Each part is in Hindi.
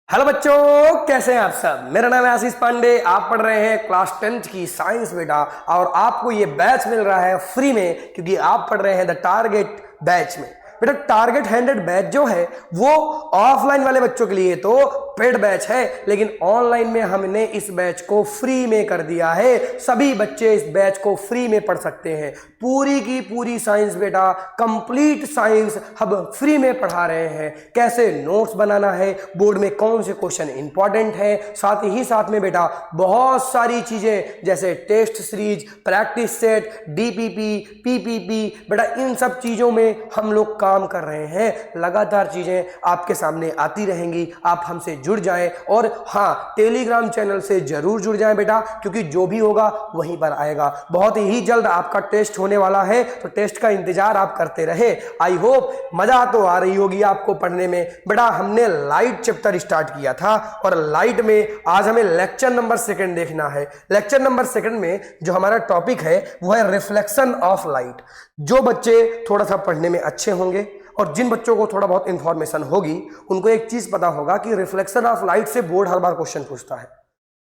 हेलो बच्चों, कैसे हैं आप सब। मेरा नाम है आशीष पांडे। आप पढ़ रहे हैं क्लास 10th की साइंस बेटा, और आपको ये बैच मिल रहा है फ्री में क्योंकि आप पढ़ रहे हैं द टारगेट बैच में। बेटा टारगेट 100 बैच जो है वो ऑफलाइन वाले बच्चों के लिए तो पेड बैच है, लेकिन ऑनलाइन में हमने इस बैच को फ्री में कर दिया है। सभी बच्चे इस बैच को फ्री में पढ़ सकते हैं। पूरी की पूरी साइंस बेटा, कंप्लीट साइंस हम फ्री में पढ़ा रहे हैं। कैसे नोट्स बनाना है, बोर्ड में कौन से क्वेश्चन इंपॉर्टेंट है, साथ ही साथ में बेटा बहुत सारी चीजें जैसे test series, practice set, DPP, PPP, बेटा इन सब चीजों में हम लोग काम कर रहे हैं। लगातार चीजें आपके सामने आती रहेंगी। आप हमसे जुड़ जाएं, और हाँ, टेलीग्राम चैनल से जरूर जुड़ जाएं बेटा, क्योंकि जो भी होगा वहीं पर आएगा। बहुत ही जल्द आपका टेस्ट होने वाला है, तो टेस्ट का इंतजार आप करते रहे। आई होप मजा तो आ रही होगी आपको पढ़ने में। बेटा हमने लाइट चैप्टर स्टार्ट किया था, और लाइट में आज हमें लेक्चर नंबर 2 देखना है। लेक्चर नंबर 2 में जो हमारा टॉपिक है वो है रिफ्लेक्शन ऑफ लाइट। जो बच्चे थोड़ा सा पढ़ने में अच्छे होंगे और जिन बच्चों को थोड़ा बहुत इंफॉर्मेशन होगी, उनको एक चीज पता होगा कि रिफ्लेक्शन ऑफ लाइट से बोर्ड हर बार क्वेश्चन पूछता है।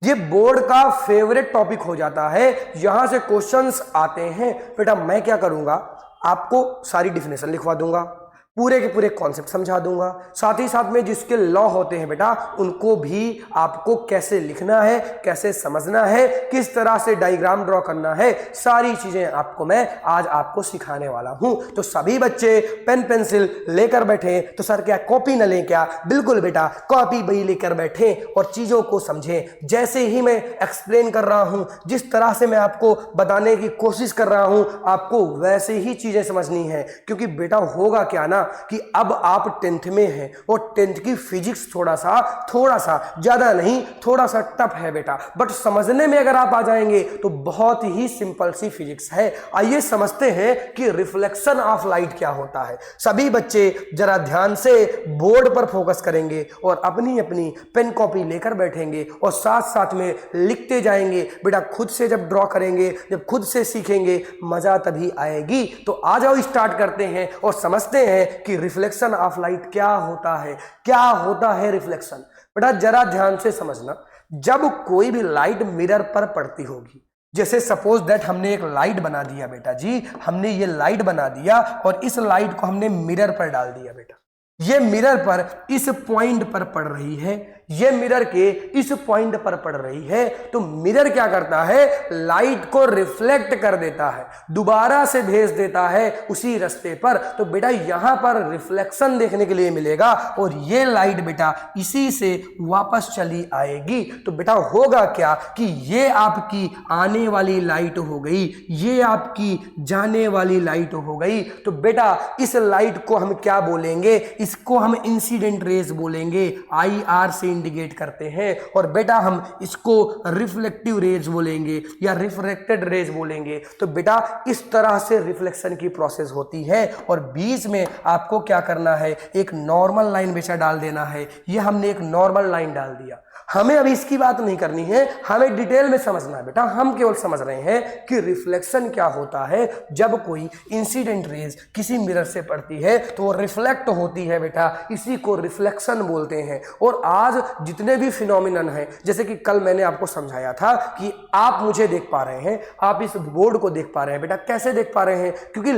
ये बोर्ड का फेवरेट टॉपिक हो जाता है, यहां से क्वेश्चंस आते हैं। बेटा मैं क्या करूंगा, आपको सारी डिफिनेशन लिखवा दूंगा, पूरे के पूरे कॉन्सेप्ट समझा दूंगा, साथ ही साथ में जिसके लॉ होते हैं बेटा उनको भी आपको कैसे लिखना है, कैसे समझना है, किस तरह से डायग्राम ड्रॉ करना है, सारी चीजें आपको मैं आज आपको सिखाने वाला हूं। तो सभी बच्चे पेन पेंसिल लेकर बैठे। तो सर क्या कॉपी न लें क्या? बिल्कुल बेटा, कॉपी बही लेकर बैठे और चीजों को समझें। जैसे ही मैं एक्सप्लेन कर रहा हूं, जिस तरह से मैं आपको बताने की कोशिश कर रहा हूं, आपको वैसे ही चीजें समझनी है। क्योंकि बेटा होगा क्या ना कि अब आप 10th में हैं, और 10th की फिजिक्स थोड़ा सा ज्यादा नहीं, थोड़ा सा टफ है बेटा, बट समझने में अगर आप आ जाएंगे तो बहुत ही सिंपल सी फिजिक्स है। आइए समझते हैं कि रिफ्लेक्शन ऑफ लाइट क्या होता है। सभी बच्चे जरा ध्यान से बोर्ड पर फोकस करेंगे और अपनी अपनी पेन कॉपी लेकर बैठेंगे और साथ साथ में लिखते जाएंगे। बेटा खुद से जब ड्रॉ करेंगे, जब खुद से सीखेंगे, मजा तभी आएगी। तो आ जाओ स्टार्ट करते हैं और समझते हैं कि रिफ्लेक्शन ऑफ लाइट क्या होता है। क्या होता है रिफ्लेक्शन? बेटा जरा ध्यान से समझना। जब कोई भी लाइट मिरर पर पड़ती होगी, जैसे सपोज दैट हमने एक लाइट बना दिया बेटा जी, हमने ये लाइट बना दिया और इस लाइट को हमने मिरर पर डाल दिया बेटा। ये मिरर पर इस पॉइंट पर पड़ रही है, ये मिरर के इस पॉइंट पर पड़ रही है। तो मिरर क्या करता है, लाइट को रिफ्लेक्ट कर देता है, दोबारा से भेज देता है उसी रास्ते पर। तो बेटा यहां पर रिफ्लेक्शन देखने के लिए मिलेगा, और ये लाइट बेटा इसी से वापस चली आएगी। तो बेटा होगा क्या कि ये आपकी आने वाली लाइट हो गई, ये आपकी जाने वाली लाइट हो गई। तो बेटा इस लाइट को हम क्या बोलेंगे? इसको हम इंसिडेंट रेज बोलेंगे, IR से इंडिकेट करते हैं। और बेटा हम इसको रिफ्लेक्टिव रेज बोलेंगे या रिफ्रैक्टेड रेज बोलेंगे। तो बेटा इस तरह से रिफ्लेक्शन की प्रोसेस होती है, और बीच में आपको क्या करना है, एक नॉर्मल लाइन बेटा डाल देना है। ये हमने एक नॉर्मल लाइन डाल दिया। हमें अभी इसकी बात नहीं करनी है, हमें डिटेल में समझना है बेटा। हम केवल समझ रहे हैं कि रिफ्लेक्शन क्या होता है। जब कोई इंसिडेंट रेज किसी मिरर से पड़ती है तो वो रिफ्लेक्ट होती है बेटा, इसी को रिफ्लेक्शन बोलते हैं। और आज जितने भी फिनोमिनन हैं, जैसे कि कल मैंने आपको समझाया था कि आप मुझे देख पा रहे हैं, आप इस बोर्ड को देख पा रहे हैं बेटा। कैसे देख पा रहे हैं? क्योंकि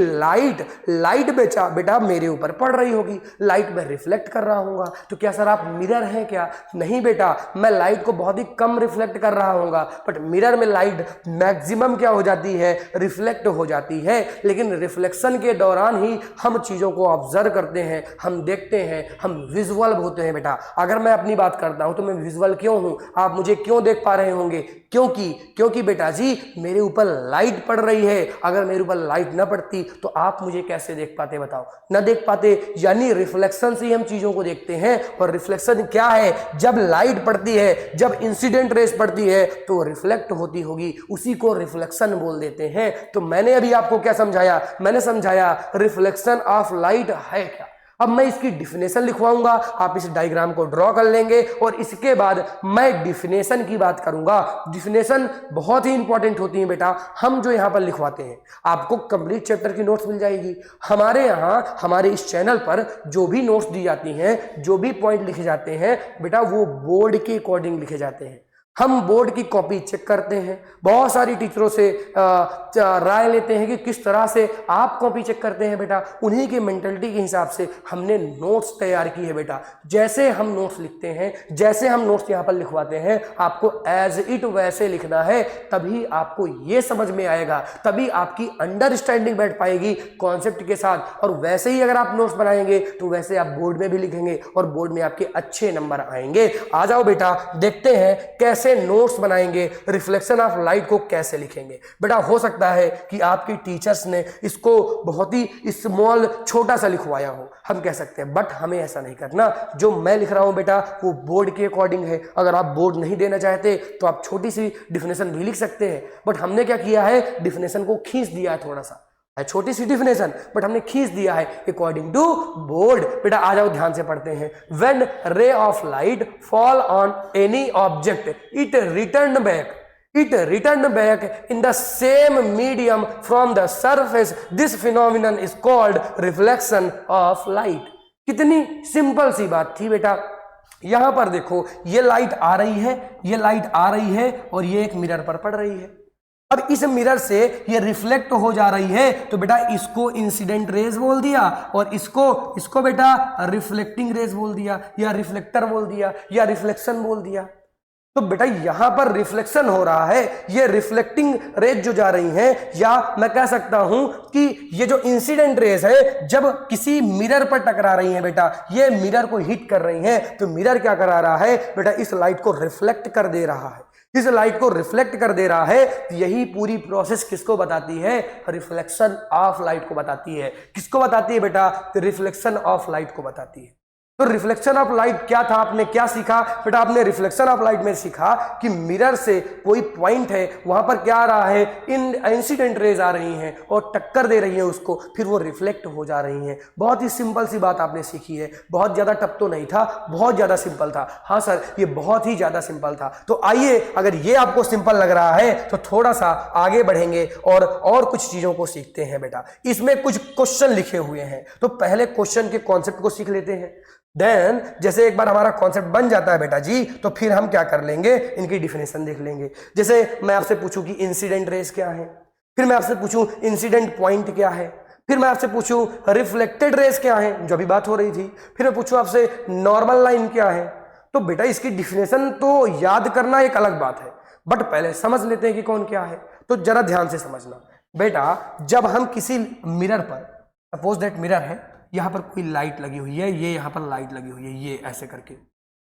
लाइट बेटा मेरे ऊपर पड़ रही होगी, लाइट में रिफ्लेक्ट कर रहा हूँ। तो क्या सर आप मिरर हैं क्या? नहीं बेटा, मैं लाइट को बहुत ही कम रिफ्लेक्ट कर रहा हूंगा, बट मिरर में लाइट मैक्सिमम क्या हो जाती है, रिफ्लेक्ट हो जाती है। लेकिन रिफ्लेक्शन के दौरान ही हम चीजों को ऑब्जर्व करते हैं, हम देखते हैं, हम विजुअल होते हैं बेटा। अगर मैं अपनी बात करता हूं तो मैं विजुअल क्यों हूं? आप मुझे क्यों देख पा रहे होंगे? क्योंकि बेटा जी मेरे ऊपर लाइट पड़ रही है। अगर मेरे ऊपर लाइट ना पड़ती तो आप मुझे कैसे देख पाते? बताओ, ना देख पाते। यानी रिफ्लेक्शन से ही हम चीजों को देखते हैं। और रिफ्लेक्शन क्या है? जब लाइट पड़ती है, जब इंसिडेंट रेस पड़ती है तो रिफ्लेक्ट होती होगी, उसी को रिफ्लेक्शन बोल देते हैं। तो मैंने अभी आपको क्या समझाया? मैंने समझाया रिफ्लेक्शन ऑफ लाइट है क्या। अब मैं इसकी डिफिनेशन लिखवाऊंगा, आप इस डायग्राम को ड्रॉ कर लेंगे और इसके बाद मैं डिफिनेशन की बात करूंगा। डिफिनेशन बहुत ही इंपॉर्टेंट होती है बेटा, हम जो यहाँ पर लिखवाते हैं आपको कंप्लीट चैप्टर की नोट्स मिल जाएगी। हमारे यहाँ हमारे इस चैनल पर जो भी नोट्स दी जाती हैं, जो भी पॉइंट लिखे जाते हैं बेटा, वो बोर्ड के अकॉर्डिंग लिखे जाते हैं। हम बोर्ड की कॉपी चेक करते हैं, बहुत सारी टीचरों से राय लेते हैं कि किस तरह से आप कॉपी चेक करते हैं बेटा, उन्हीं की मेंटलिटी के हिसाब से हमने नोट्स तैयार की है बेटा। जैसे हम नोट्स लिखते हैं, जैसे हम नोट्स यहाँ पर लिखवाते हैं, आपको एज इट वैसे लिखना है, तभी आपको ये समझ में आएगा, तभी आपकी अंडरस्टैंडिंग बैठ पाएगी कॉन्सेप्ट के साथ। और वैसे ही अगर आप नोट्स बनाएंगे तो वैसे आप बोर्ड में भी लिखेंगे और बोर्ड में आपके अच्छे नंबर आएंगे। आ जाओ बेटा, देखते हैं कैसे नोट्स बनाएंगे, रिफ्लेक्शन ऑफ लाइट को कैसे लिखेंगे। बेटा हो सकता है कि आपकी टीचर्स ने इसको बहुत ही स्मॉल छोटा सा लिखवाया हो, हम कह सकते हैं, बट हमें ऐसा नहीं करना। जो मैं लिख रहा हूं बेटा वो बोर्ड के अकॉर्डिंग है। अगर आप बोर्ड नहीं देना चाहते तो आप छोटी सी डिफिनेशन भी लिख सकते हैं, बट हमने क्या किया है, डिफिनेशन को खींच दिया है, थोड़ा सा है छोटी सी डिफिनेशन, बट हमने खींच दिया है अकॉर्डिंग टू बोर्ड। बेटा आ जाओ ध्यान से पढ़ते हैं। When ray of light fall on any object it returned back in the same medium from the surface. This phenomenon is called reflection of light. कितनी सिंपल सी बात थी बेटा। यहां पर देखो, ये लाइट आ रही है, ये लाइट आ रही है और ये एक मिरर पर पड़ रही है। अब इस मिरर से ये रिफ्लेक्ट हो जा रही है, तो बेटा इसको इंसिडेंट रेज बोल दिया और इसको बेटा रिफ्लेक्टिंग रेज बोल दिया, या रिफ्लेक्टर बोल दिया, या रिफ्लेक्शन बोल दिया। तो बेटा यहां पर रिफ्लेक्शन हो रहा है, ये रिफ्लेक्टिंग रेज जो जा रही हैं, या मैं कह सकता हूं कि ये जो इंसिडेंट रेज है जब किसी मिरर पर टकरा रही हैं बेटा, ये मिरर को हिट कर रही हैं, तो मिरर क्या करा रहा है बेटा, इस लाइट को रिफ्लेक्ट कर दे रहा है, इस लाइट को रिफ्लेक्ट कर दे रहा है। यही पूरी प्रोसेस किसको बताती है, रिफ्लेक्शन ऑफ लाइट को बताती है। किसको बताती है बेटा, रिफ्लेक्शन ऑफ लाइट को बताती है। तो रिफ्लेक्शन ऑफ लाइट क्या था, आपने क्या सीखा बेटा, आपने रिफ्लेक्शन ऑफ लाइट में सीखा कि मिरर से कोई पॉइंट है, वहां पर क्या आ रहा है, इंसिडेंट रेज आ रही हैं और टक्कर दे रही हैं उसको, फिर वो रिफ्लेक्ट हो जा रही हैं। बहुत ही सिंपल सी बात आपने सीखी है, बहुत ज्यादा टफ तो नहीं था, बहुत ज्यादा सिंपल था। हाँ सर, ये बहुत ही ज्यादा सिंपल था। तो आइए, अगर ये आपको सिंपल लग रहा है तो थोड़ा सा आगे बढ़ेंगे और कुछ चीजों को सीखते हैं बेटा। इसमें कुछ क्वेश्चन लिखे हुए हैं, तो पहले क्वेश्चन के कॉन्सेप्ट को सीख लेते हैं। देन जैसे एक बार हमारा कॉन्सेप्ट बन जाता है बेटा जी, तो फिर हम क्या कर लेंगे, इनकी डिफिनेशन देख लेंगे। जैसे मैं आपसे पूछूं कि इंसिडेंट रेज क्या है, फिर मैं आपसे पूछूं इंसिडेंट पॉइंट क्या है, फिर मैं आपसे पूछूं रिफ्लेक्टेड रेज क्या है, जो अभी बात हो रही थी, फिर मैं पूछूं आपसे नॉर्मल लाइन क्या है। तो बेटा इसकी डिफिनेशन तो याद करना एक अलग बात है, बट पहले समझ लेते हैं कि कौन क्या है। तो जरा ध्यान से समझना बेटा, जब हम किसी मिरर पर, सपोज दैट मिरर है, यहां पर कोई लाइट लगी हुई है, ये यहां पर लाइट लगी हुई है, ये ऐसे करके,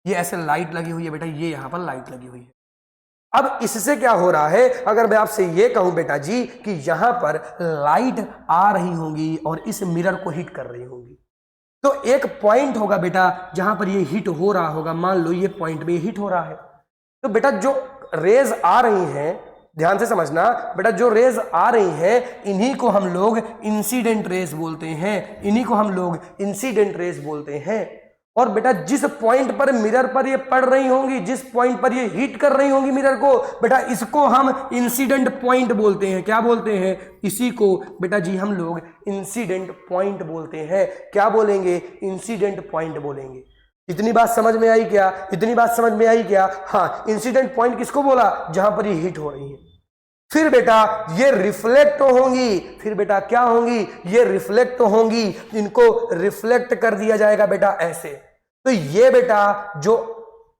ये ऐसे लाइट लगी हुई है बेटा, ये यहां पर लाइट लगी हुई है। अब इससे क्या हो रहा है, अगर मैं आपसे ये कहूं बेटा जी कि यहां पर लाइट आ रही होंगी और इस मिरर को हिट कर रही होंगी, तो एक पॉइंट होगा बेटा जहां पर ये हिट हो रहा होगा। मान लो ये पॉइंट में हिट हो रहा है, तो बेटा जो रेज आ रही हैं, ध्यान से समझना बेटा, जो रेज आ रही हैं इन्हीं को हम लोग इंसिडेंट रेज बोलते हैं, इन्हीं को हम लोग इंसिडेंट रेज बोलते हैं। और बेटा जिस पॉइंट पर मिरर पर ये पड़ रही होंगी, जिस पॉइंट पर ये हिट कर रही होंगी मिरर को, बेटा इसको हम इंसिडेंट पॉइंट बोलते हैं। क्या बोलते हैं, इसी को बेटा जी हम लोग इंसिडेंट पॉइंट बोलते हैं। क्या बोलेंगे, इंसिडेंट पॉइंट बोलेंगे। इतनी बात समझ में आई क्या, इतनी बात समझ में आई क्या। हाँ, इंसिडेंट पॉइंट किसको बोला, जहां पर ये हिट हो रही है। फिर बेटा ये रिफ्लेक्ट होंगी, फिर बेटा क्या होंगी, ये रिफ्लेक्ट होंगी, इनको रिफ्लेक्ट कर दिया जाएगा बेटा ऐसे। तो ये बेटा जो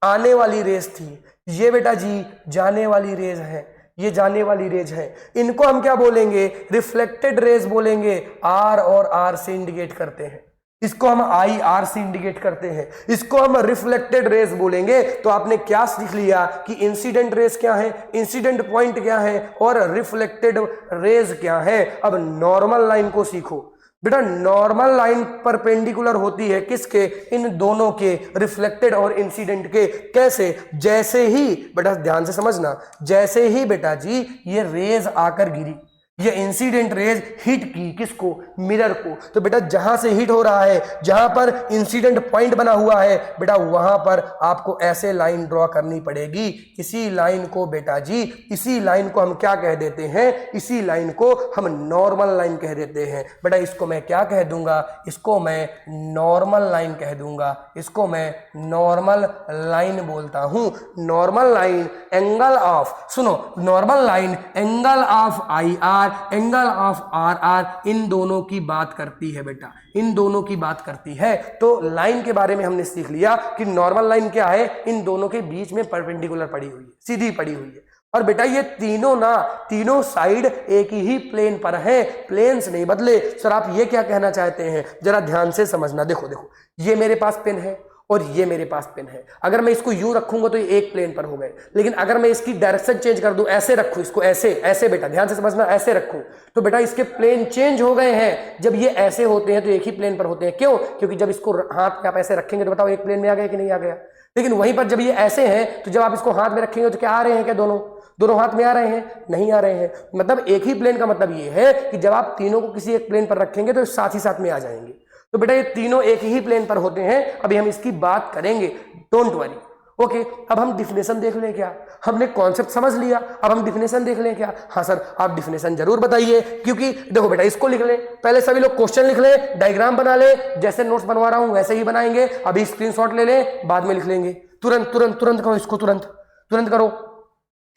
आने वाली रेज थी, ये बेटा जी जाने वाली रेज है, ये जाने वाली रेज है, इनको हम क्या बोलेंगे, रिफ्लेक्टेड रेज बोलेंगे। आर और आर से इंडिकेट करते हैं, इसको हम आई आर से इंडिकेट करते हैं, इसको हम रिफ्लेक्टेड रेज बोलेंगे। तो आपने क्या सीख लिया कि इंसिडेंट रेज क्या है, इंसिडेंट पॉइंट क्या है और रिफ्लेक्टेड रेज क्या है। अब नॉर्मल लाइन को सीखो बेटा। नॉर्मल लाइन परपेंडिकुलर होती है किसके, इन दोनों के, रिफ्लेक्टेड और इंसिडेंट के। कैसे, जैसे ही बेटा ध्यान से समझना, जैसे ही बेटा जी ये रेज आकर गिरी, ये इंसिडेंट रेज हिट की किसको, मिरर को। तो बेटा जहां से हिट हो रहा है, जहां पर इंसिडेंट पॉइंट बना हुआ है बेटा, वहां पर आपको ऐसे लाइन ड्रॉ करनी पड़ेगी। इसी लाइन को बेटा जी, इसी लाइन को हम क्या कह देते हैं, इसी लाइन को हम नॉर्मल लाइन कह देते हैं। बेटा इसको मैं क्या कह दूंगा, इसको मैं नॉर्मल लाइन कह दूंगा, इसको मैं नॉर्मल लाइन बोलता हूं। नॉर्मल लाइन एंगल ऑफ, सुनो, normal line angle of I R, angle of R R, इन दोनों की बात करती है बेटा, इन दोनों की बात करती है। तो लाइन के बारे में हमने सीख लिया कि नॉर्मल लाइन क्या है, इन दोनों के बीच में परपेंडिकुलर पड़ी हुई है, सीधी पड़ी हुई है। और बेटा ये तीनों साइड एक ही प्लेन पर है, प्लेन्स नहीं बदले। सर आप ये क्या कहना चाहते हैं, जरा ध्यान से समझना। देखो देखो, ये मेरे पास पेन है और ये मेरे पास पेन है। अगर मैं इसको यूं रखूंगा तो ये एक प्लेन पर हो गए, लेकिन अगर मैं इसकी डायरेक्शन चेंज कर दूं, ऐसे रखूं इसको, ऐसे ऐसे, बेटा ध्यान से समझना, ऐसे रखूं तो बेटा इसके प्लेन चेंज हो गए हैं। जब ये ऐसे होते हैं तो एक ही प्लेन पर होते हैं। क्यों? क्योंकि जब इसको हाथ में आप ऐसे रखेंगे तो बताओ एक प्लेन में आ गया कि नहीं आ गया। लेकिन वहीं पर जब ये ऐसे हैं तो जब आप इसको हाथ में रखेंगे तो क्या आ रहे हैं, क्या दोनों हाथ में आ रहे हैं? नहीं आ रहे हैं। मतलब एक ही प्लेन का मतलब ये है कि जब आप तीनों को किसी एक प्लेन पर रखेंगे तो साथ ही साथ में आ जाएंगे। तो बेटा ये तीनों एक ही प्लेन पर होते हैं। अभी हम इसकी बात करेंगे, डोंट वरी। ओके, अब हम डिफिनेशन देख लें क्या? हमने कॉन्सेप्ट समझ लिया, अब हम डिफिनेशन देख लें क्या? हाँ सर, आप डिफिनेशन जरूर बताइए, क्योंकि देखो बेटा इसको लिख लें, पहले सभी लोग क्वेश्चन लिख लें, डायग्राम बना ले, जैसे नोट्स बनवा रहा हूं वैसे ही बनाएंगे। अभी स्क्रीनशॉट ले लें, बाद में लिख लेंगे। तुरंत तुरंत तुरंत करो इसको, तुरंत करो।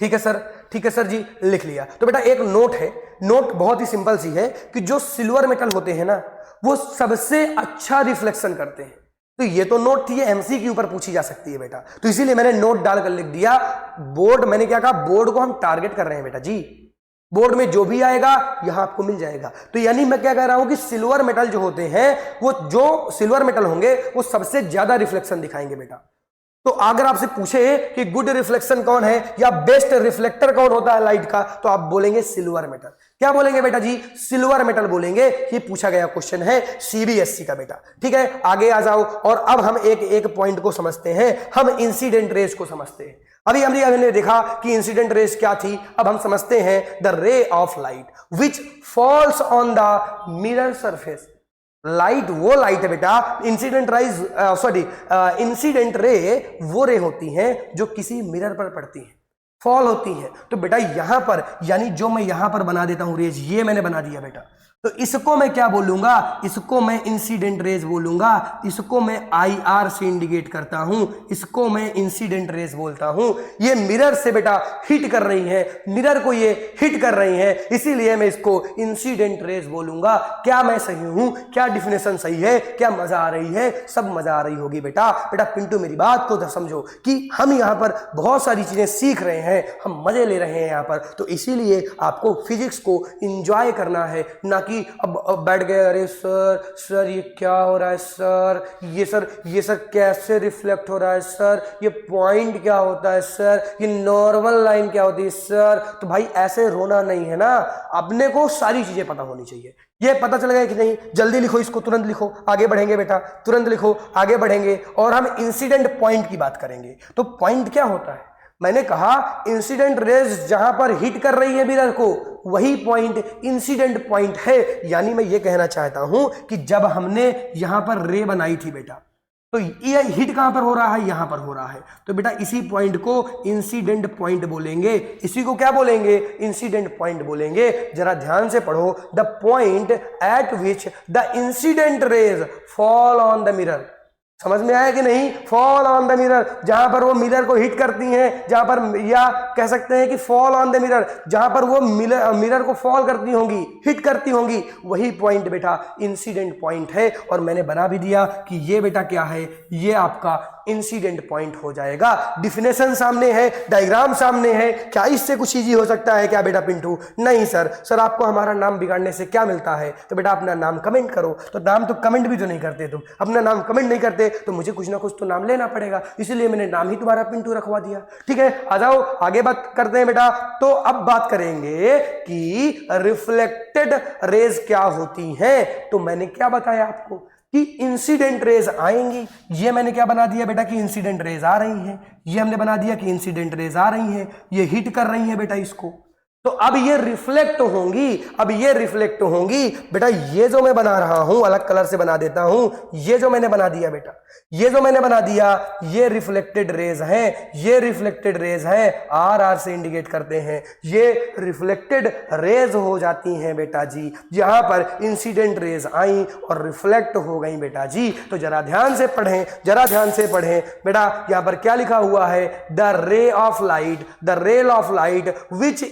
ठीक है सर, ठीक है सर जी, लिख लिया। तो बेटा एक नोट है, नोट बहुत ही सिंपल सी है कि जो सिल्वर मेटल होते हैं ना वो सबसे अच्छा रिफ्लेक्शन करते हैं। तो ये तो नोट थी, एमसी के ऊपर पूछी जा सकती है बेटा, तो इसीलिए मैंने नोट डालकर लिख दिया। बोर्ड, मैंने क्या कहा, बोर्ड को हम टारगेट कर रहे हैं बेटा जी, बोर्ड में जो भी आएगा यहां आपको मिल जाएगा। तो यानी मैं क्या कह रहा हूं कि सिल्वर मेटल जो होते हैं, वो जो सिल्वर मेटल होंगे वो सबसे ज्यादा रिफ्लेक्शन दिखाएंगे बेटा। तो अगर आपसे पूछे कि गुड रिफ्लेक्शन कौन है या बेस्ट रिफ्लेक्टर कौन होता है लाइट का, तो आप बोलेंगे सिल्वर मेटल। क्या बोलेंगे बेटा जी? सिल्वर मेटल बोलेंगे। ये पूछा गया क्वेश्चन है सीबीएसई का बेटा। ठीक है, आगे आ जाओ। और अब हम एक एक पॉइंट को समझते हैं, हम इंसिडेंट रेज को समझते हैं। अभी हमने देखा कि इंसिडेंट रेज क्या थी, अब हम समझते हैं the ray of light which falls on the mirror surface. Light वो लाइट है बेटा, इंसिडेंट रे वो रे होती हैं जो किसी मिरर पर पड़ती हैं, फॉल होती हैं। तो बेटा यहां पर, यानी जो मैं यहां पर बना देता हूं रेज, ये मैंने बना दिया बेटा, तो इसको मैं क्या बोलूंगा? इसको मैं इंसिडेंट रेज बोलूंगा। इसको मैं IR से इंडिकेट करता हूं, इसको मैं इंसिडेंट रेज बोलता हूं। ये मिरर से बेटा हिट कर रही है, मिरर को ये हिट कर रही है, इसीलिए मैं इसको इंसिडेंट रेज बोलूंगा। क्या मैं सही हूं? क्या डिफिनेशन सही है? क्या मजा आ रही है? सब मजा आ रही होगी बेटा। बेटा पिंटू मेरी बात को तो समझो कि हम यहाँ पर बहुत सारी चीजें सीख रहे हैं, हम मजे ले रहे हैं यहाँ पर। तो इसीलिए आपको फिजिक्स को इंजॉय करना है, ना कि अब बैठ गए, अरे सर ये क्या हो रहा है सर, ये सर कैसे रिफ्लेक्ट हो रहा है सर, ये पॉइंट क्या होता है सर, ये नॉर्मल लाइन क्या होती है सर। तो भाई ऐसे रोना नहीं है ना, अपने को सारी चीजें पता होनी चाहिए। ये पता चल गया कि नहीं? जल्दी लिखो इसको, तुरंत लिखो, आगे बढ़ेंगे बेटा, तुरंत लिखो, आगे बढ़ेंगे। और हम इंसिडेंट पॉइंट की बात करेंगे। तो पॉइंट क्या होता है? मैंने कहा इंसिडेंट रेज जहां पर हिट कर रही है मिरर को, वही पॉइंट इंसिडेंट पॉइंट है। यानी मैं ये कहना चाहता हूं कि जब हमने यहां पर रे बनाई थी बेटा, तो ये हिट कहां पर हो रहा है? यहां पर हो रहा है। तो बेटा इसी पॉइंट को इंसिडेंट पॉइंट बोलेंगे। इसी को क्या बोलेंगे? इंसिडेंट पॉइंट बोलेंगे। जरा ध्यान से पढ़ो, the point eight which the incident raise fall on the mirror. समझ में आया कि नहीं? फॉल ऑन द मिरर, जहां पर वो मिरर को हिट करती हैं, जहां पर, या कह सकते हैं कि फॉल ऑन द मिरर, जहां पर वो मिरर को फॉल करती होंगी, हिट करती होंगी, वही पॉइंट बेटा इंसिडेंट पॉइंट है। और मैंने बना भी दिया कि ये बेटा क्या है, ये आपका इंसिडेंट पॉइंट हो जाएगा। डिफिनेशन सामने है, डायग्राम सामने है, क्या इससे कुछ इजी हो सकता है क्या बेटा पिंटू? नहीं सर आपको हमारा नाम बिगाड़ने से क्या मिलता है? तो बेटा अपना नाम कमेंट करो। तो नाम तो कमेंट भी तो नहीं करते तुम, अपना नाम कमेंट नहीं करते, तो मुझे कुछ ना कुछ तो नाम लेना पड़ेगा, इसलिए मैंने नाम ही तुम्हारा पिंटू रखवा दिया। ठीक है, आ जाओ आगे बात करते हैं बेटा। तो अब बात करेंगे कि रिफ्लेक्टेड रेज क्या होती हैं। तो मैंने क्या बताया आपको कि इंसिडेंट रेज आएंगी। ये मैंने क्या बना दिया बेटा कि इंसिडेंट रेज आ रही हैं। ये हमने बना दिया कि इंसिडेंट रेज आ रही हैं, ये हिट कर रही हैं बेटा इसको। तो अब ये रिफ्लेक्ट होंगी, अब ये रिफ्लेक्ट होंगी बेटा। ये जो मैं बना रहा हूं अलग कलर से बना देता हूं, ये जो मैंने बना दिया बेटा, ये जो मैंने बना दिया ये रिफ्लेक्टेड रेज हैं, ये रिफ्लेक्टेड रेज हैं, आर आर से इंडिकेट करते हैं, ये रिफ्लेक्टेड रेज हो जाती हैं बेटा जी। यहां पर इंसिडेंट रेज आई और रिफ्लेक्ट हो गई बेटा जी। तो जरा ध्यान से पढ़ें, जरा ध्यान से पढ़ें बेटा। यहां पर क्या लिखा हुआ है, the ray of light, the ray of light which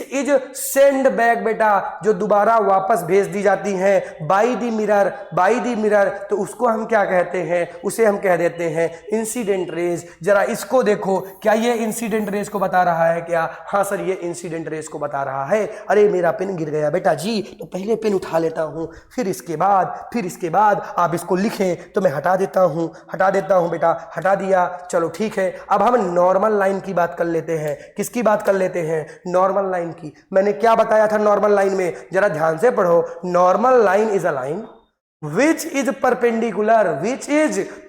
is send back बेटा, जो दोबारा वापस भेज दी जाती हैं by the mirror, by the mirror. तो उसको हम क्या कहते हैं, उसे हम कह देते हैं इंसिडेंट रेज। जरा इसको देखो, क्या ये इंसिडेंट रेज को बता रहा है क्या? हाँ सर ये इंसिडेंट रेज को बता रहा है। अरे मेरा पेन गिर गया बेटा जी, तो पहले पेन उठा लेता हूं, फिर इसके बाद आप इसको लिखें तो मैं हटा देता हूं बेटा, हटा दिया। चलो ठीक है, अब हम नॉर्मल लाइन की बात कर लेते हैं। किसकी बात कर लेते हैं? नॉर्मल लाइन की। मैंने क्या बताया था नॉर्मल लाइन में, जरा ध्यान से पढ़ो। Normal line is a line which is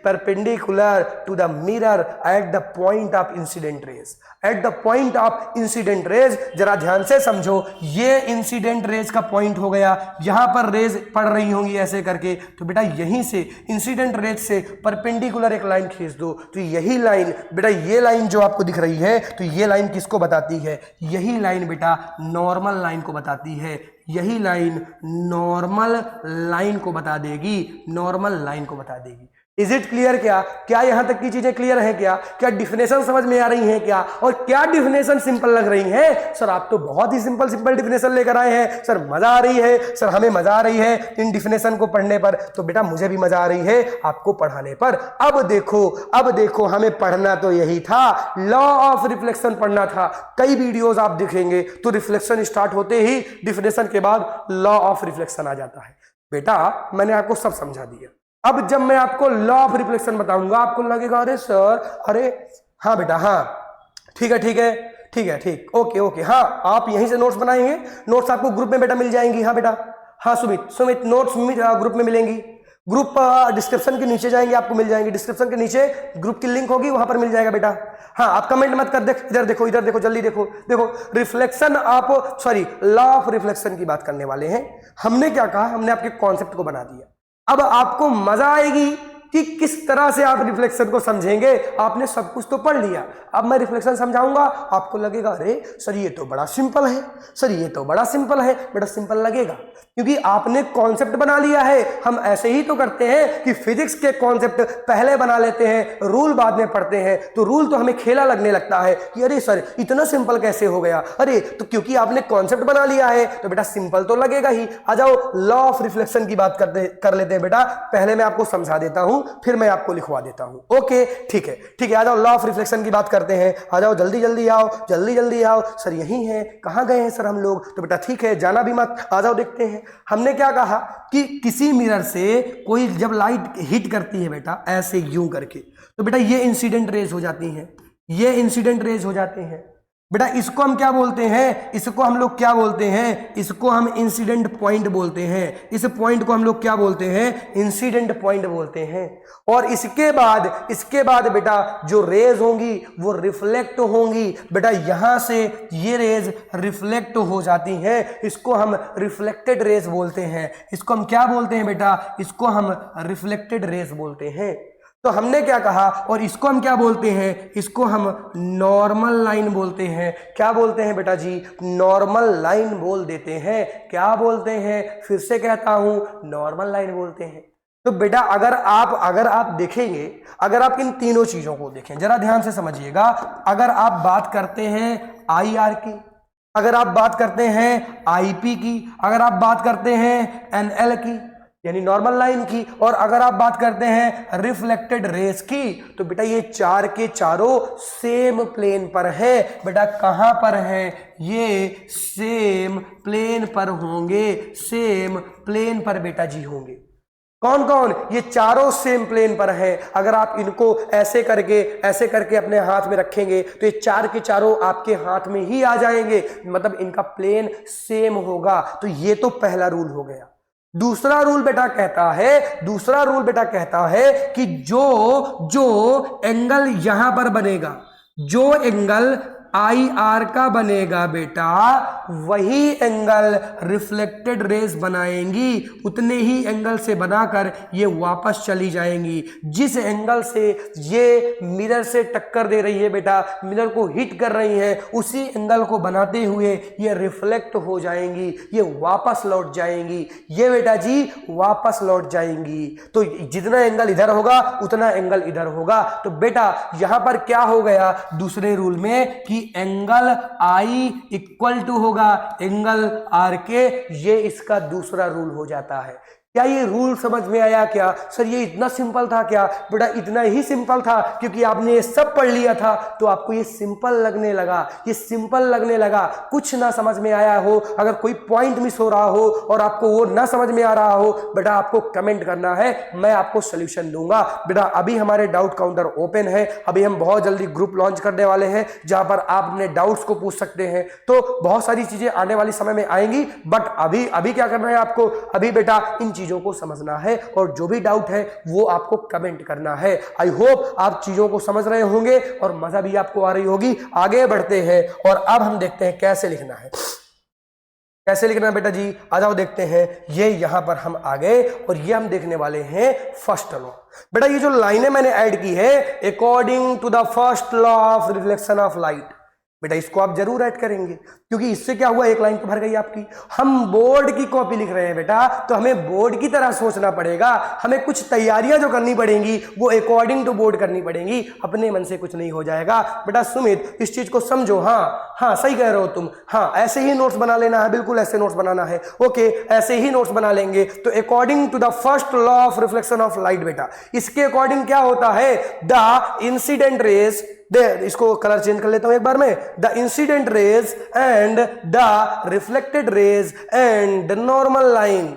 perpendicular to the mirror at the point of incident rays, at the point of incident rays। जरा ध्यान से समझो, ये इंसिडेंट रेज का पॉइंट हो गया, यहां पर रेज पड़ रही होंगी ऐसे करके। तो बेटा यहीं से इंसिडेंट रेज से परपेंडिकुलर एक लाइन खींच दो, तो यही लाइन बेटा, ये लाइन जो आपको दिख रही है, तो ये लाइन किसको बताती है? यही लाइन बेटा नॉर्मल लाइन को बताती है, यही लाइन नॉर्मल लाइन को बता देगी, नॉर्मल लाइन को बता देगी। Is it clear? क्या यहां तक की चीजें क्लियर है? क्या डिफिनेशन समझ में आ रही है क्या? और क्या डिफिनेशन सिंपल लग रही है? सर आप तो बहुत ही सिंपल डिफिनेशन लेकर आए हैं सर, मजा आ रही है सर, हमें मजा आ रही है इन डिफिनेशन को पढ़ने पर। तो बेटा मुझे भी मजा आ रही है आपको पढ़ाने पर। अब देखो हमें पढ़ना तो यही था, लॉ ऑफ रिफ्लेक्शन पढ़ना था। कई वीडियोज आप देखेंगे तो रिफ्लेक्शन स्टार्ट होते ही डिफिनेशन के बाद लॉ ऑफ रिफ्लेक्शन आ जाता है। बेटा मैंने आपको सब समझा दिया। अब जब मैं आपको लॉ ऑफ रिफ्लेक्शन बताऊंगा आपको लगेगा अरे सर, अरे हाँ बेटा हाँ ठीक है, ओके हाँ आप यहीं से नोट्स बनाएंगे, नोट्स आपको ग्रुप में बेटा मिल जाएंगी। हाँ बेटा हाँ सुमित नोट्स ग्रुप में मिलेंगी। ग्रुप डिस्क्रिप्शन के नीचे जाएंगे आपको मिल जाएंगे, डिस्क्रिप्शन के नीचे ग्रुप की लिंक होगी वहां पर मिल जाएगा बेटा। हाँ आप कमेंट मत कर, इधर देखो जल्दी देखो रिफ्लेक्शन आप लॉ ऑफ रिफ्लेक्शन की बात करने वाले हैं। हमने क्या कहा, हमने आपके कॉन्सेप्ट को बना दिया। अब आपको मजा आएगी कि किस तरह से आप रिफ्लेक्शन को समझेंगे। आपने सब कुछ तो पढ़ लिया, अब मैं रिफ्लेक्शन समझाऊंगा, आपको लगेगा अरे सर ये तो बड़ा सिंपल है, बेटा सिंपल लगेगा क्योंकि आपने कॉन्सेप्ट बना लिया है। हम ऐसे ही तो करते हैं कि फिजिक्स के कॉन्सेप्ट पहले बना लेते हैं, रूल बाद में पढ़ते हैं, तो रूल तो हमें खेला लगने लगता है कि अरे सर इतना सिंपल कैसे हो गया। अरे तो क्योंकि आपने कॉन्सेप्ट बना लिया है तो बेटा सिंपल तो लगेगा ही। आ जाओ लॉ ऑफ रिफ्लेक्शन की बात कर लेते हैं बेटा। पहले मैं आपको समझा देता हूं फिर मैं आपको लिखवा देता हूं। ओके ठीक है, आ जाओ लॉ ऑफ रिफ्लेक्शन की बात करते हैं। आ जाओ जल्दी आओ। सर यही है, कहां गए हैं सर हम लोग? तो बेटा ठीक है जाना भी मत, आ जाओ देखते हैं। हमने क्या कहा कि किसी मिरर से कोई जब लाइट हिट करती है बेटा ऐसे यूं करके, तो बेटा ये इंसिडेंट रेज हो जाती हैं, ये इंसिडेंट रेज हो जाते हैं बेटा। इसको हम क्या बोलते हैं? इसको हम लोग क्या बोलते हैं? इसको हम इंसिडेंट पॉइंट बोलते हैं। इस पॉइंट को हम लोग क्या बोलते हैं? इंसिडेंट पॉइंट बोलते हैं। और इसके बाद बेटा जो रेज होंगी वो रिफ्लेक्ट होंगी बेटा। यहां से ये रेज रिफ्लेक्ट हो जाती हैं, इसको हम रिफ्लेक्टेड रेज बोलते हैं। इसको हम क्या बोलते हैं बेटा? इसको हम रिफ्लेक्टेड रेज बोलते हैं। तो हमने क्या कहा, और इसको हम क्या बोलते हैं? इसको हम नॉर्मल लाइन बोलते हैं। क्या बोलते हैं बेटा जी? नॉर्मल लाइन बोल देते हैं। क्या बोलते हैं? फिर से कहता हूं नॉर्मल लाइन बोलते हैं। तो बेटा अगर आप देखेंगे, अगर आप इन तीनों चीजों को देखें, जरा ध्यान से समझिएगा। अगर आप बात करते हैं IR की, अगर आप बात करते हैं IP की, अगर आप बात करते हैं NL की यानी नॉर्मल लाइन की, और अगर आप बात करते हैं रिफ्लेक्टेड रेज की, तो बेटा ये चार के चारों सेम प्लेन पर है। बेटा कहां पर है? ये सेम प्लेन पर होंगे, सेम प्लेन पर बेटा जी होंगे। कौन कौन? ये चारों सेम प्लेन पर है। अगर आप इनको ऐसे करके अपने हाथ में रखेंगे तो ये चार के चारों आपके हाथ में ही आ जाएंगे, मतलब इनका प्लेन सेम होगा। तो ये तो पहला रूल हो गया। दूसरा रूल बेटा कहता है कि जो एंगल यहां पर बनेगा, जो एंगल आई आर का बनेगा बेटा वही एंगल रिफ्लेक्टेड रेज बनाएंगी, उतने ही एंगल से बनाकर ये वापस चली जाएंगी। जिस एंगल से ये मिरर से टक्कर दे रही है बेटा, मिरर को हिट कर रही है, उसी एंगल को बनाते हुए ये रिफ्लेक्ट हो जाएंगी, ये वापस लौट जाएंगी, ये बेटा जी वापस लौट जाएंगी। तो जितना एंगल इधर होगा उतना एंगल इधर होगा। तो बेटा यहां पर क्या हो गया दूसरे रूल में कि एंगल आई इक्वल टू होगा एंगल आर के, ये इसका दूसरा रूल हो जाता है। क्या ये रूल समझ में आया क्या? सर ये इतना सिंपल था क्या? बेटा इतना ही सिंपल था क्योंकि आपने ये सब पढ़ लिया था तो आपको ये सिंपल लगने लगा, ये सिंपल लगने लगा। कुछ ना समझ में आया हो, अगर कोई पॉइंट मिस हो रहा हो और आपको वो ना समझ में आ रहा हो, बेटा आपको कमेंट करना है, मैं आपको सोल्यूशन दूंगा। बेटा अभी हमारे डाउट काउंटर ओपन है, अभी हम बहुत जल्दी ग्रुप लॉन्च करने वाले हैं जहां पर आप अपने डाउट्स को पूछ सकते हैं। तो बहुत सारी चीजें आने वाली समय में आएंगी, बट अभी क्या करना है आपको? अभी बेटा इन चीजों को समझना है और जो भी डाउट है वो आपको कमेंट करना है। आई होप आप चीजों को समझ रहे होंगे और मजा भी आपको आ रही होगी। आगे बढ़ते हैं और अब हम देखते हैं कैसे लिखना है। कैसे लिखना है बेटा जी? आ जाओ देखते हैं। ये यहां पर हम आ गए और ये हम देखने वाले हैं फर्स्ट लॉ। बेटा ये जो लाइनें मैंने ऐड की है, according to the first law of reflection of light, बेटा इसको आप जरूर ऐड करेंगे क्योंकि इससे क्या हुआ, एक लाइन तो भर गई आपकी। हम बोर्ड की कॉपी लिख रहे हैं बेटा, तो हमें बोर्ड की तरह सोचना पड़ेगा, हमें कुछ तैयारियां जो करनी पड़ेंगी वो अकॉर्डिंग टू बोर्ड करनी पड़ेंगी, अपने मन से कुछ नहीं हो जाएगा। बेटा सुमित इस चीज को समझो। हाँ सही कह रहे हो तुम, हाँ ऐसे ही नोट्स बना लेना है, बिल्कुल ऐसे नोट्स बनाना है। ओके ऐसे ही नोट्स बना लेंगे। तो according to the first law of reflection of light, बेटा इसके अकॉर्डिंग क्या होता है, द इंसिडेंट रेज, इसको कलर चेंज कर लेता हूं एक बार में, the incident rays and the reflected rays and the normal line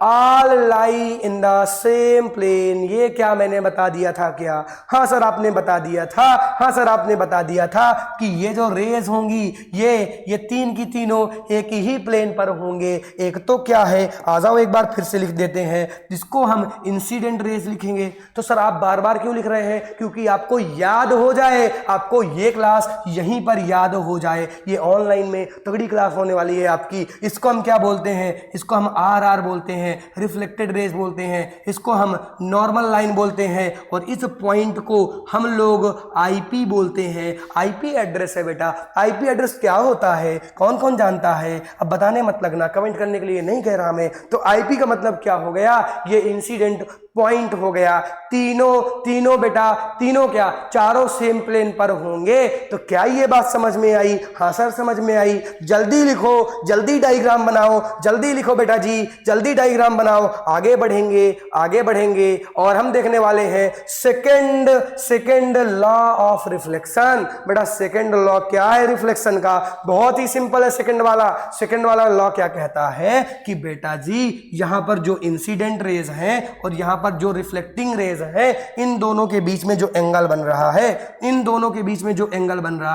all lie in the same plane. ये क्या मैंने बता दिया था क्या? हाँ सर आपने बता दिया था, हाँ सर आपने बता दिया था कि ये जो रेज होंगी ये तीन की तीनों एक ही प्लेन पर होंगे। एक तो क्या है, आ जाओ एक बार फिर से लिख देते हैं, जिसको हम इंसिडेंट रेज लिखेंगे। तो सर आप बार बार क्यों लिख रहे हैं? क्योंकि आपको याद हो जाए, आपको ये क्लास यहीं पर याद हो जाए। ये ऑनलाइन में तगड़ी क्लास होने वाली है आपकी। इसको हम क्या बोलते हैं? इसको हम आर बोलते हैं, रिफ्लेक्टेड रेज बोलते हैं, इसको हम नॉर्मल लाइन बोलते हैं और इस पॉइंट को हम लोग आईपी बोलते हैं। आईपी एड्रेस है बेटा। आईपी एड्रेस क्या होता है, कौन कौन जानता है? अब बताने मत लगना, कमेंट करने के लिए नहीं कह रहा मैं। तो आईपी का मतलब क्या हो गया, ये इंसिडेंट पॉइंट हो गया। तीनों बेटा, तीनों क्या, चारों सेम प्लेन पर होंगे। तो क्या ये बात समझ में आई? हाँ सर समझ में आई। जल्दी लिखो, जल्दी डायग्राम बनाओ, जल्दी लिखो बेटा जी, जल्दी डायग्राम बनाओ। आगे बढ़ेंगे और हम देखने वाले हैं सेकंड लॉ ऑफ रिफ्लेक्शन। बेटा सेकंड लॉ क्या है रिफ्लेक्शन का? बहुत ही सिंपल है। सेकंड वाला लॉ क्या कहता है कि बेटा जी यहां पर जो इंसिडेंट रेज हैं और यहां पर जो रिफ्लेक्टिंग रेज है, इन दोनों के बीच में जो एंगल बन रहा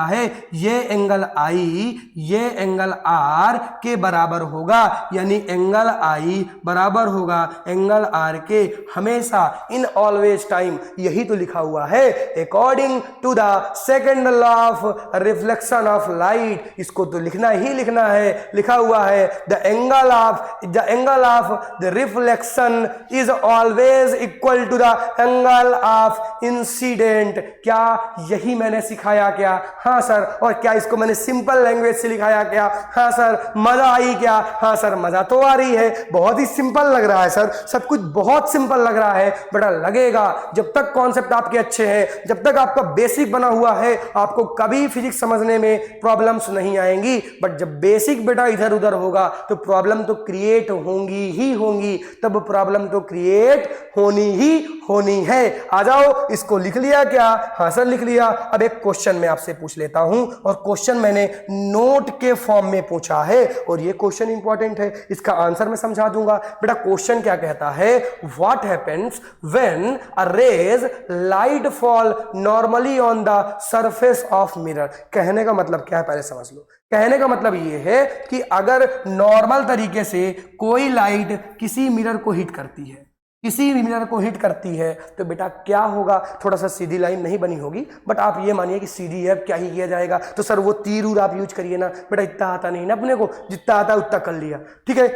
है, ये एंगल आई, ये एंगल आर के बराबर होगा। यानी एंगल आई बराबर होगा एंगल आर के, हमेशा इन ऑलवेज टाइम। यही तो लिखा हुआ है according to the second law of reflection of light. इसको तो लिखना ही लिखना है। लिखा हुआ है the angle of the reflection is always equal to the angle of incident. क्या यही मैंने सिखाया क्या? हाँ सर। और क्या इसको मैंने सिंपल लैंग्वेज से लिखाया क्या? हाँ सर। मजा आई क्या? हाँ सर मजा तो आ रही है। बहुत ही सिंपल लग रहा है सर, सब कुछ बहुत सिंपल लग रहा है। बेटा लगेगा, जब तक कॉन्सेप्ट आपके अच्छे हैं, जब तक आपका बेसिक बना हुआ है, आपको कभी फिजिक्स समझने में प्रॉब्लम्स नहीं आएंगी। बट जब बेसिक बेटा इधर उधर होगा तो प्रॉब्लम तो क्रिएट होंगी ही होंगी, तब प्रॉब्लम तो क्रिएट होनी ही होनी है। आ जाओ, इसको लिख लिया क्या? हाँ सर लिख लिया। अब एक क्वेश्चन मैं आपसे पूछ लेता हूं और क्वेश्चन मैंने नोट के फॉर्म में पूछा है और ये क्वेश्चन इंपॉर्टेंट है, इसका आंसर मैं समझा दूंगा। बेटा क्वेश्चन क्या कहता है, what happens when a rays light fall normally on the surface of mirror. कहने का मतलब क्या है पहले समझ लो। कहने का मतलब ये है कि अगर नॉर्मल तरीके से कोई लाइट किसी मिरर को हिट करती है, इसी मिरर को हिट करती है तो बेटा क्या होगा, थोड़ा सा सीधी लाइन नहीं बनी होगी, बट आप ये मानिए कि सीधी है, क्या ही किया जाएगा। तो सर वो तीर उर आप यूज करिए ना, बेटा इतना आता नहीं ना अपने को, जितना आता है उतना कर लिया, ठीक है।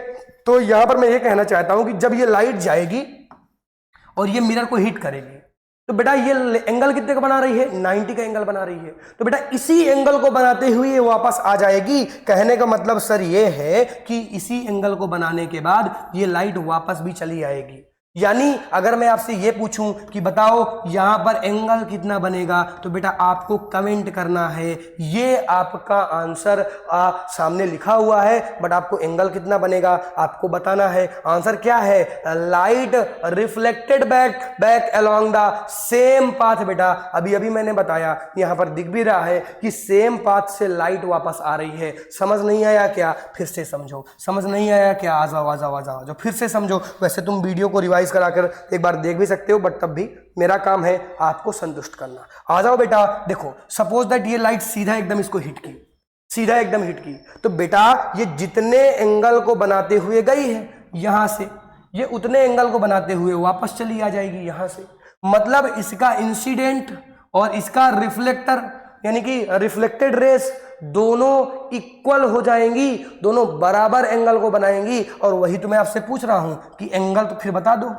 तो यहां पर मैं ये कहना चाहता हूं कि जब ये लाइट जाएगी और ये मिरर को हिट करेगी तो बेटा ये एंगल कितने का बना रही है, 90 का एंगल बना रही है। तो बेटा इसी एंगल को बनाते हुए ये वापस आ जाएगी। कहने का मतलब सर ये है कि इसी एंगल को बनाने के बाद ये लाइट वापस भी चली आएगी। यानी अगर मैं आपसे ये पूछूं कि बताओ यहां पर एंगल कितना बनेगा, तो बेटा आपको कमेंट करना है। ये आपका आंसर सामने लिखा हुआ है, बट आपको एंगल कितना बनेगा आपको बताना है। आंसर क्या है, light reflected back along the same path. बेटा अभी अभी मैंने बताया, यहां पर दिख भी रहा है कि सेम पाथ से लाइट वापस आ रही है। समझ नहीं आया क्या, फिर से समझो। समझ नहीं आया क्या, आ जाओ आ जाओ आ जाओ, फिर से समझो। वैसे तुम वीडियो को रिवाइज कराकर एक बार देख भी सकते हो, बट तब भी मेरा काम है आपको संतुष्ट करना। आ जाओ बेटा, देखो सपोज दैट ये लाइट सीधा एकदम इसको हिट की, सीधा एकदम हिट की, तो बेटा ये जितने एंगल को बनाते हुए गई है यहां से, ये उतने एंगल को बनाते हुए वापस चली आ जाएगी यहां से। मतलब इसका इंसिडेंट और इसका रिफ्लेक्टर यानी कि रिफ्लेक्टेड रेस दोनों इक्वल हो जाएंगी, दोनों बराबर एंगल को बनाएंगी। और वही तो मैं आपसे पूछ रहा हूं कि एंगल तो फिर बता दो,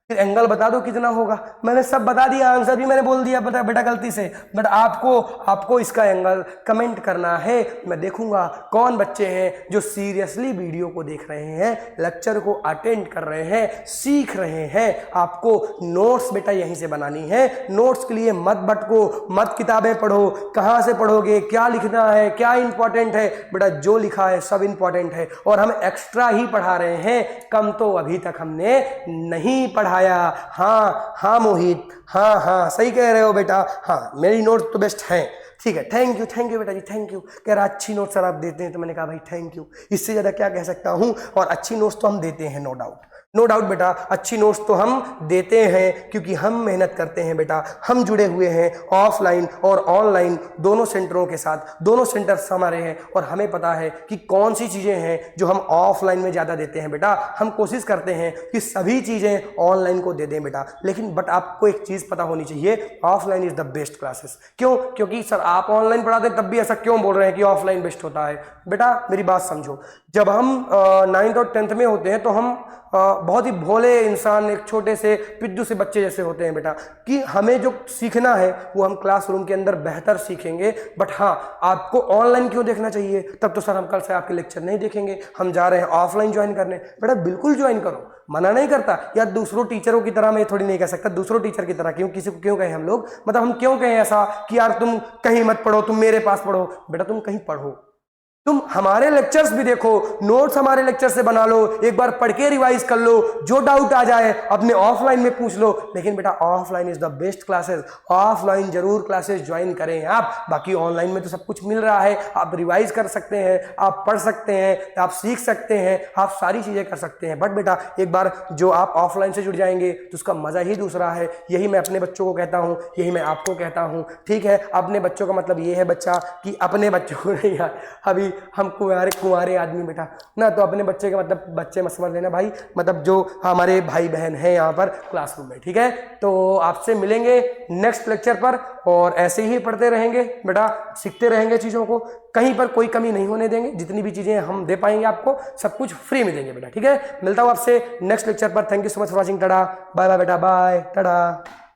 फिर एंगल बता दो कितना होगा। मैंने सब बता दिया, आंसर भी मैंने बोल दिया बेटा गलती से, बट आपको इसका एंगल कमेंट करना है। मैं देखूंगा कौन बच्चे हैं जो सीरियसली वीडियो को देख रहे हैं, लेक्चर को अटेंड कर रहे हैं, सीख रहे हैं। आपको नोट्स बेटा यहीं से बनानी है। नोट्स के लिए मत भटको, मत किताबें पढ़ो, कहाँ से पढ़ोगे, क्या लिखना है, क्या इंपॉर्टेंट है। बेटा जो लिखा है सब इंपॉर्टेंट है, और हम एक्स्ट्रा ही पढ़ा रहे हैं, कम तो अभी तक हमने नहीं पढ़ा। हाँ हाँ मोहित, हाँ हाँ सही कह रहे हो बेटा, हाँ मेरी नोट्स तो बेस्ट हैं। ठीक है, थैंक यू बेटा जी, थैंक यू। कह रहा अच्छी नोट्स सर आप देते हैं, तो मैंने कहा भाई थैंक यू, इससे ज़्यादा क्या कह सकता हूँ। और अच्छी नोट्स तो हम देते हैं, नो डाउट बेटा, अच्छी नोट्स तो हम देते हैं क्योंकि हम मेहनत करते हैं बेटा। हम जुड़े हुए हैं ऑफलाइन और ऑनलाइन दोनों सेंटरों के साथ, दोनों सेंटर्स हमारे हैं, और हमें पता है कि कौन सी चीज़ें हैं जो हम ऑफलाइन में ज़्यादा देते हैं बेटा। हम कोशिश करते हैं कि सभी चीज़ें ऑनलाइन को दे दें बेटा, लेकिन बट आपको एक चीज़ पता होनी चाहिए, offline is the best classes. क्यों? क्योंकि सर आप ऑनलाइन पढ़ाते तब भी ऐसा क्यों बोल रहे हैं कि ऑफलाइन बेस्ट होता है। बेटा मेरी बात समझो, जब हम 9th और 10th में होते हैं तो हम बहुत ही भोले इंसान, एक छोटे से पिद्दू से बच्चे जैसे होते हैं बेटा, कि हमें जो सीखना है वो हम क्लासरूम के अंदर बेहतर सीखेंगे। बट हाँ, आपको ऑनलाइन क्यों देखना चाहिए? तब तो सर हम कल से आपके लेक्चर नहीं देखेंगे, हम जा रहे हैं ऑफलाइन ज्वाइन करने। बेटा बिल्कुल ज्वाइन करो, मना नहीं करता। या दूसरों टीचरों की तरह मैं थोड़ी नहीं कह सकता, दूसरों टीचर की तरह क्यों, किसी को क्यों कहें हम लोग, मतलब हम क्यों कहें ऐसा कि यार तुम कहीं मत पढ़ो, तुम मेरे पास पढ़ो। बेटा तुम कहीं पढ़ो, तुम हमारे लेक्चर्स भी देखो, नोट्स हमारे लेक्चर से बना लो, एक बार पढ़ के रिवाइज कर लो, जो डाउट आ जाए अपने ऑफलाइन में पूछ लो। लेकिन बेटा offline is the best classes, offline जरूर क्लासेस ज्वाइन करें आप। बाकी ऑनलाइन में तो सब कुछ मिल रहा है, आप रिवाइज कर सकते हैं, आप पढ़ सकते हैं, आप सीख सकते हैं, आप सारी चीजें कर सकते हैं। बट बेटा एक बार जो आप ऑफलाइन से जुड़ जाएंगे तो उसका मजा ही दूसरा है। यही मैं अपने बच्चों को कहता हूँ, यही मैं आपको कहता हूँ। ठीक है, अपने बच्चों का मतलब ये है बच्चा कि अपने बच्चों को नहीं, यार अभी हम कुंवारे आदमी बेटा ना, तो अपने बच्चे का मतलब बच्चे मत समझ लेना भाई, मतलब जो हमारे भाई बहन हैं यहाँ पर क्लासरूम में। ठीक है, तो आपसे मिलेंगे नेक्स्ट लेक्चर पर, और ऐसे ही पढ़ते रहेंगे बेटा, सीखते रहेंगे चीज़ों को, कहीं पर कोई कमी नहीं होने देंगे। जितनी भी चीज़ें हम दे पाएंगे आपको सब कुछ फ्री में देंगे बेटा। ठीक है, मिलता हूँ आपसे नेक्स्ट लेक्चर पर। Thank you so much for watching. Tata bye bye बेटा, बाय टाटा।